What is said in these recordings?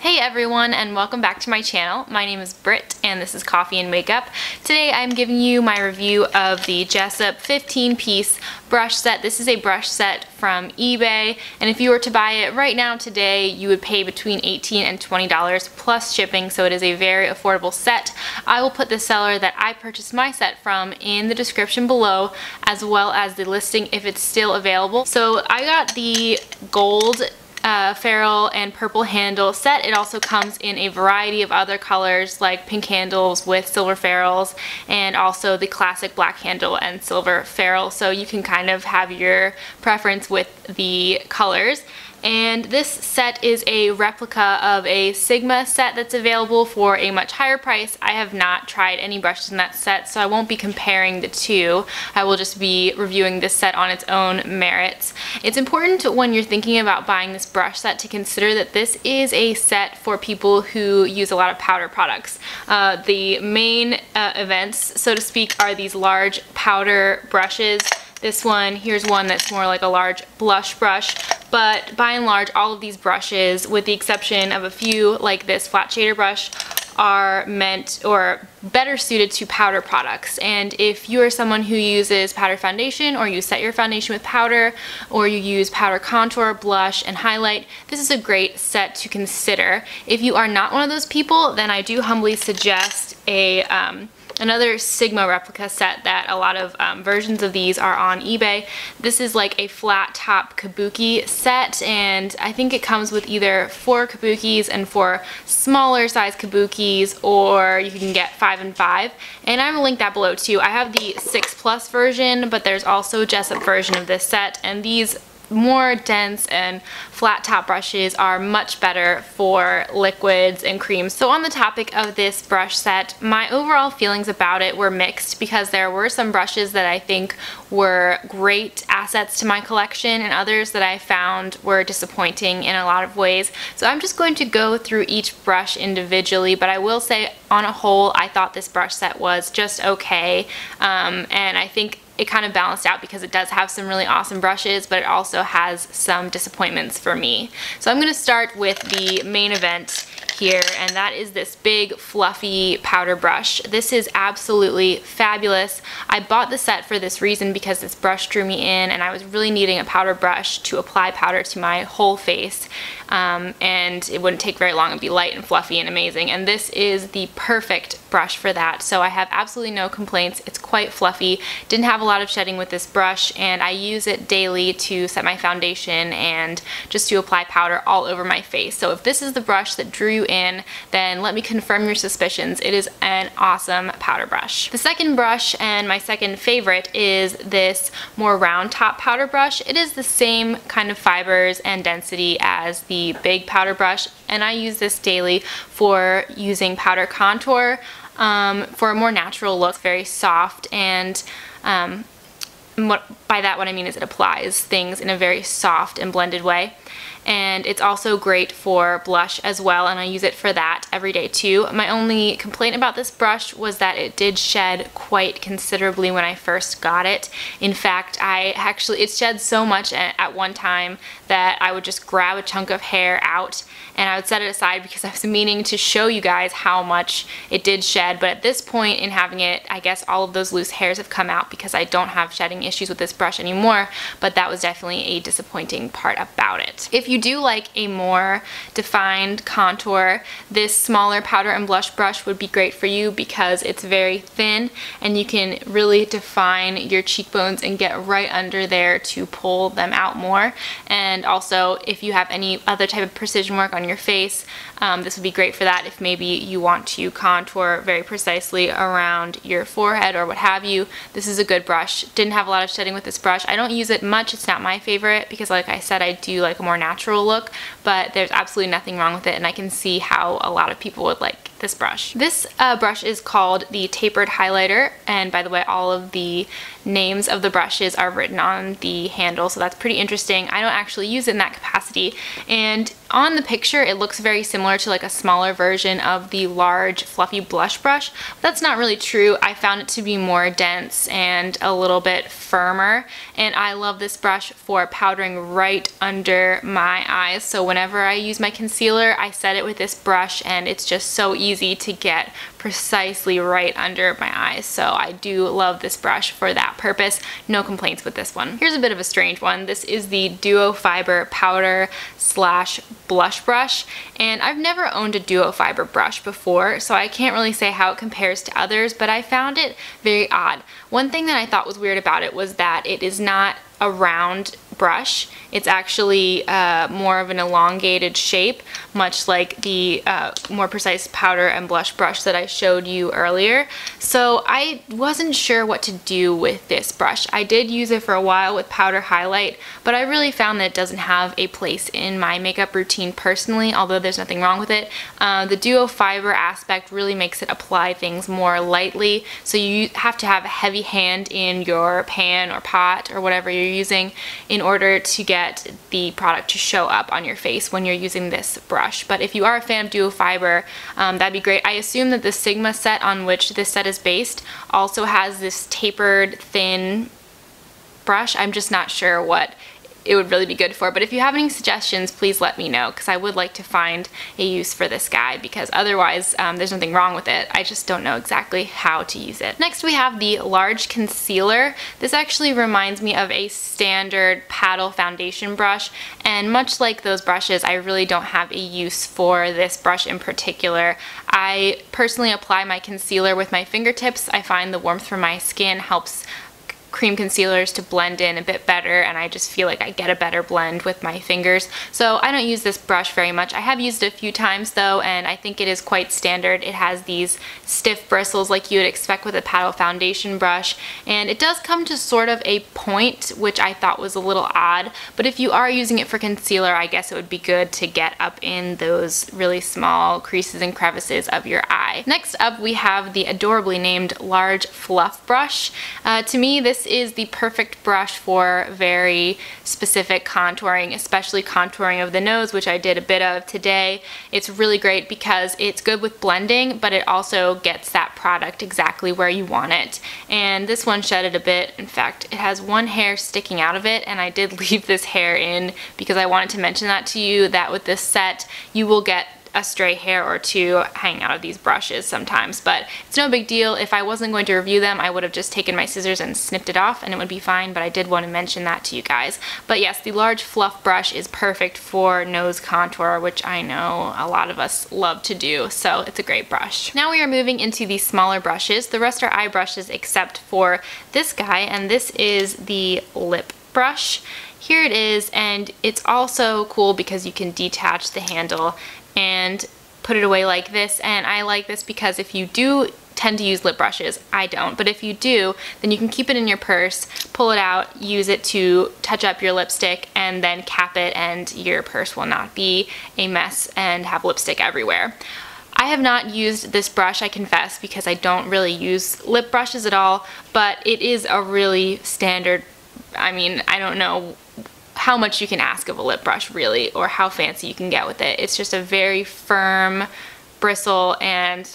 Hey everyone, and welcome back to my channel. My name is Britt and this is Coffee and Makeup. Today I'm giving you my review of the Jessup 15-piece brush set. This is a brush set from eBay, and if you were to buy it right now today, you would pay between $18 and $20 plus shipping, so it is a very affordable set. I will put the seller that I purchased my set from in the description below, as well as the listing if it's still available. So I got the gold ferrule and purple handle set. It also comes in a variety of other colors like pink handles with silver ferrules, and also the classic black handle and silver ferrule, so you can kind of have your preference with the colors. And this set is a replica of a Sigma set that's available for a much higher price. I have not tried any brushes in that set, so I won't be comparing the two. I will just be reviewing this set on its own merits. It's important when you're thinking about buying this brush set to consider that this is a set for people who use a lot of powder products. The main events, so to speak, are these large powder brushes. This one, here's one that's more like a large blush brush, but by and large all of these brushes, with the exception of a few like this flat shader brush, are meant or better suited to powder products. And if you are someone who uses powder foundation, or you set your foundation with powder, or you use powder contour, blush, and highlight, this is a great set to consider. If you are not one of those people, then I do humbly suggest another Sigma replica set that a lot of versions of these are on eBay. This is like a flat top Kabuki set, and I think it comes with either 4 Kabukis and 4 smaller size Kabukis, or you can get 5 and 5. And I'm gonna link that below too. I have the 6+ version, but there's also a Jessup version of this set, and these more dense and flat top brushes are much better for liquids and creams. So on the topic of this brush set, my overall feelings about it were mixed, because there were some brushes that I think were great assets to my collection, and others that I found were disappointing in a lot of ways. So I'm just going to go through each brush individually, but I will say on a whole I thought this brush set was just okay, and I think it kind of balanced out because it does have some really awesome brushes, but it also has some disappointments for me. So I'm going to start with the main event here, and that is this big fluffy powder brush. This is absolutely fabulous. I bought the set for this reason, because this brush drew me in and I was really needing a powder brush to apply powder to my whole face, and it wouldn't take very long. It'd be light and fluffy and amazing, and this is the perfect brush for that. So I have absolutely no complaints. It's quite fluffy, didn't have a lot of shedding with this brush, and I use it daily to set my foundation and just to apply powder all over my face. So if this is the brush that drew you in, then let me confirm your suspicions. It is an awesome powder brush. The second brush, and my second favorite, is this more round top powder brush. It is the same kind of fibers and density as the big powder brush, and I use this daily for using powder contour for a more natural look. Very soft, and by that what I mean is it applies things in a very soft and blended way. And it's also great for blush as well, and I use it for that every day too. My only complaint about this brush was that it did shed quite considerably when I first got it. In fact, it shed so much at one time that I would just grab a chunk of hair out and I would set it aside, because I was meaning to show you guys how much it did shed. But at this point in having it, I guess all of those loose hairs have come out because I don't have shedding issues with this brush anymore, but that was definitely a disappointing part about it. If you do like a more defined contour, this smaller powder and blush brush would be great for you, because it's very thin and you can really define your cheekbones and get right under there to pull them out more. And also, if you have any other type of precision work on your face, this would be great for that. If maybe you want to contour very precisely around your forehead or what have you, this is a good brush. Didn't have a lot of shedding with this brush. I don't use it much. It's not my favorite, because like I said, I do like a more natural look, but there's absolutely nothing wrong with it, and I can see how a lot of people would like this brush. This brush is called the Tapered Highlighter, and by the way, all of the names of the brushes are written on the handle, so that's pretty interesting. I don't actually use it in that capacity, and on the picture it looks very similar to like a smaller version of the large fluffy blush brush, but that's not really true. I found it to be more dense and a little bit firmer, and I love this brush for powdering right under my eyes. So whenever I use my concealer, I set it with this brush, and it's just so easy to get precisely right under my eyes. So I do love this brush for that purpose. No complaints with this one. Here's a bit of a strange one. This is the Duo Fibre powder slash blush brush, and I've never owned a Duo Fibre brush before, so I can't really say how it compares to others, but I found it very odd. One thing that I thought was weird about it was that it is not a round brush. It's actually more of an elongated shape, much like the more precise powder and blush brush that I showed you earlier. So I wasn't sure what to do with this brush. I did use it for a while with powder highlight, but I really found that it doesn't have a place in my makeup routine personally, although there's nothing wrong with it. The Duo Fibre aspect really makes it apply things more lightly, so you have to have a heavy hand in your pan or pot or whatever you're using in order to get the product to show up on your face when you're using this brush. But if you are a fan of Duo Fibre, that'd be great. I assume that the Sigma set on which this set is based also has this tapered thin brush. I'm just not sure what it would really be good for, but if you have any suggestions, please let me know, because I would like to find a use for this guy, because otherwise there's nothing wrong with it. I just don't know exactly how to use it. Next we have the large concealer. This actually reminds me of a standard paddle foundation brush, and much like those brushes, I really don't have a use for this brush in particular. I personally apply my concealer with my fingertips. I find the warmth from my skin helps cream concealers to blend in a bit better, and I just feel like I get a better blend with my fingers. So I don't use this brush very much. I have used it a few times though, and I think it is quite standard. It has these stiff bristles like you would expect with a paddle foundation brush, and it does come to sort of a point, which I thought was a little odd, but if you are using it for concealer, I guess it would be good to get up in those really small creases and crevices of your eye. Next up we have the adorably named large fluff brush. To me, this is the perfect brush for very specific contouring, especially contouring of the nose, which I did a bit of today. It's really great because it's good with blending, but it also gets that product exactly where you want it. And this one shedded a bit. In fact, it has one hair sticking out of it, and I did leave this hair in because I wanted to mention that to you, that with this set you will get a stray hair or two hanging out of these brushes sometimes, but it's no big deal. If I wasn't going to review them, I would have just taken my scissors and snipped it off and it would be fine, but I did want to mention that to you guys. But yes, the large fluff brush is perfect for nose contour, which I know a lot of us love to do, so it's a great brush. Now we are moving into the smaller brushes. The rest are eye brushes except for this guy, and this is the lip brush. Here it is, and it's also cool because you can detach the handle and put it away like this, and I like this because if you do tend to use lip brushes, I don't, but if you do, then you can keep it in your purse, pull it out, use it to touch up your lipstick, and then cap it, and your purse will not be a mess and have lipstick everywhere. I have not used this brush, I confess, because I don't really use lip brushes at all, but it is a really standard, I mean, I don't know how much you can ask of a lip brush really, or how fancy you can get with it. It's just a very firm bristle, and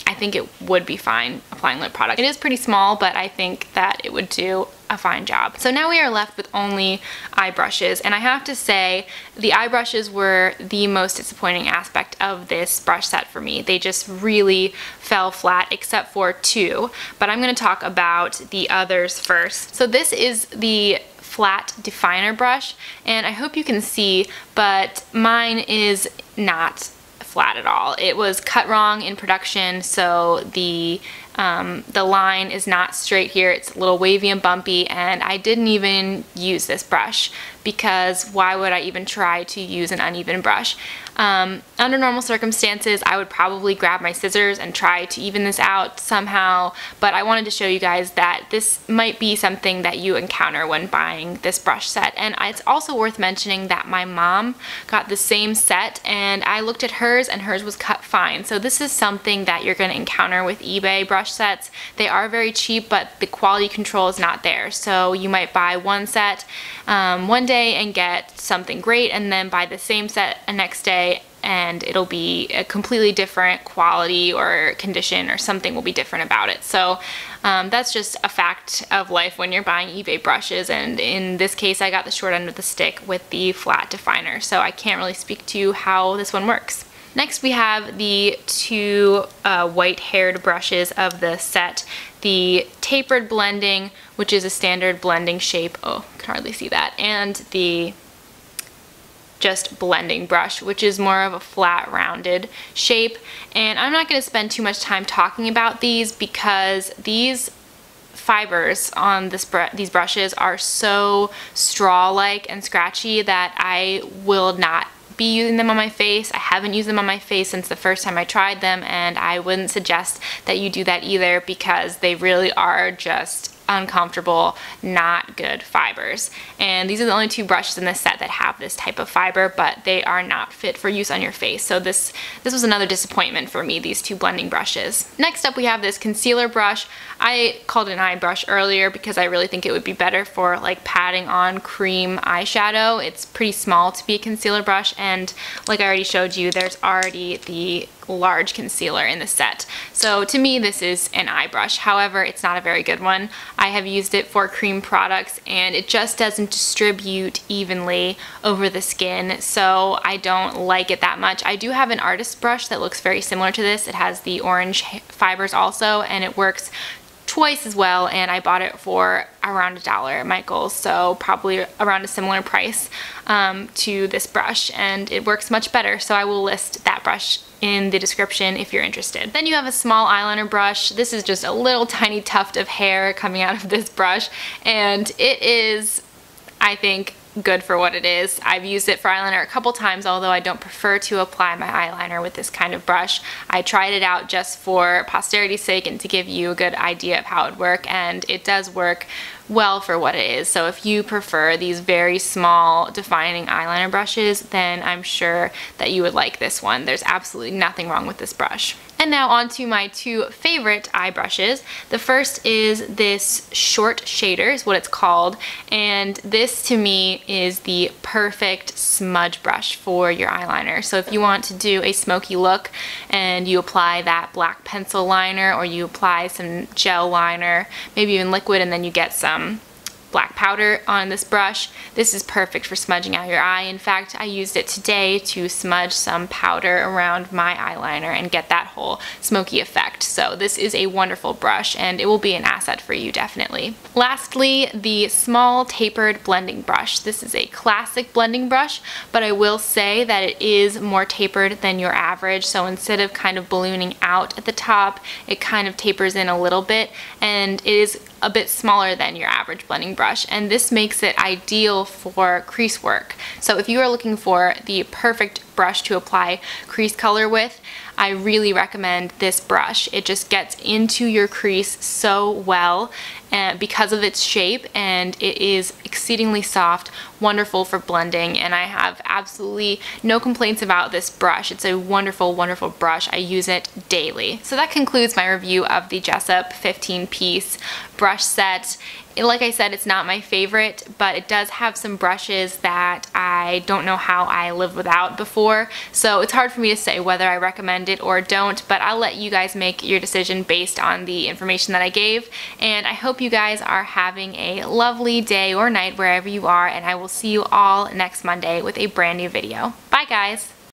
I think it would be fine applying lip product. It is pretty small, but I think that it would do a fine job. So now we are left with only eye brushes, and I have to say the eye brushes were the most disappointing aspect of this brush set for me. They just really fell flat except for two, but I'm going to talk about the others first. So this is the flat definer brush, and I hope you can see, but mine is not flat at all. It was cut wrong in production, so the line is not straight here. It's a little wavy and bumpy, and I didn't even use this brush because why would I even try to use an uneven brush? Under normal circumstances, I would probably grab my scissors and try to even this out somehow, but I wanted to show you guys that this might be something that you encounter when buying this brush set. And it's also worth mentioning that my mom got the same set, and I looked at hers and hers was cut fine. So this is something that you're going to encounter with eBay brush sets. They are very cheap, but the quality control is not there. So you might buy one set one day and get something great, and then buy the same set the next day and it'll be a completely different quality or condition, or something will be different about it. So that's just a fact of life when you're buying eBay brushes, and in this case I got the short end of the stick with the flat definer, so I can't really speak to how this one works. Next we have the two white-haired brushes of the set. The Tapered Blending, which is a standard blending shape, oh, I can hardly see that, and the just blending brush, which is more of a flat rounded shape. And I'm not going to spend too much time talking about these because these fibers on these brushes are so straw-like and scratchy that I will not be using them on my face. I haven't used them on my face since the first time I tried them, and I wouldn't suggest that you do that either because they really are just uncomfortable, not good fibers. And these are the only two brushes in this set that have this type of fiber, but they are not fit for use on your face. So this was another disappointment for me, these two blending brushes. Next up we have this concealer brush. I called it an eye brush earlier because I really think it would be better for like patting on cream eyeshadow. It's pretty small to be a concealer brush, and like I already showed you, there's already the large concealer in the set. So to me this is an eye brush. However, it's not a very good one. I have used it for cream products and it just doesn't distribute evenly over the skin, so I don't like it that much. I do have an artist brush that looks very similar to this. It has the orange fibers also, and it works twice as well, and I bought it for around $1 at Michael's, so probably around a similar price to this brush, and it works much better, so I will list that brush in the description if you're interested. Then you have a small eyeliner brush. This is just a little tiny tuft of hair coming out of this brush, and it is, I think, good for what it is. I've used it for eyeliner a couple times, although I don't prefer to apply my eyeliner with this kind of brush. I tried it out just for posterity's sake and to give you a good idea of how it would work, and it does work well for what it is. So if you prefer these very small defining eyeliner brushes, then I'm sure that you would like this one. There's absolutely nothing wrong with this brush. And now on to my two favorite eye brushes. The first is this short shader, is what it's called, and this to me is the perfect smudge brush for your eyeliner. So if you want to do a smoky look and you apply that black pencil liner, or you apply some gel liner, maybe even liquid, and then you get some black powder on this brush, this is perfect for smudging out your eye. In fact, I used it today to smudge some powder around my eyeliner and get that whole smoky effect. So this is a wonderful brush, and it will be an asset for you definitely. Lastly, the small tapered blending brush. This is a classic blending brush, but I will say that it is more tapered than your average. So instead of kind of ballooning out at the top, it kind of tapers in a little bit, and it is a bit smaller than your average blending brush, and this makes it ideal for crease work. So if you are looking for the perfect brush to apply crease color with, I really recommend this brush. It just gets into your crease so well because of its shape, and it is exceedingly soft, wonderful for blending, and I have absolutely no complaints about this brush. It's a wonderful, wonderful brush. I use it daily. So that concludes my review of the Jessup 15-piece brush set. Like I said, it's not my favorite, but it does have some brushes that I don't know how I lived without before, so it's hard for me to say whether I recommend it or don't, but I'll let you guys make your decision based on the information that I gave. And I hope you guys are having a lovely day or night wherever you are, and I will see you all next Monday with a brand new video. Bye guys!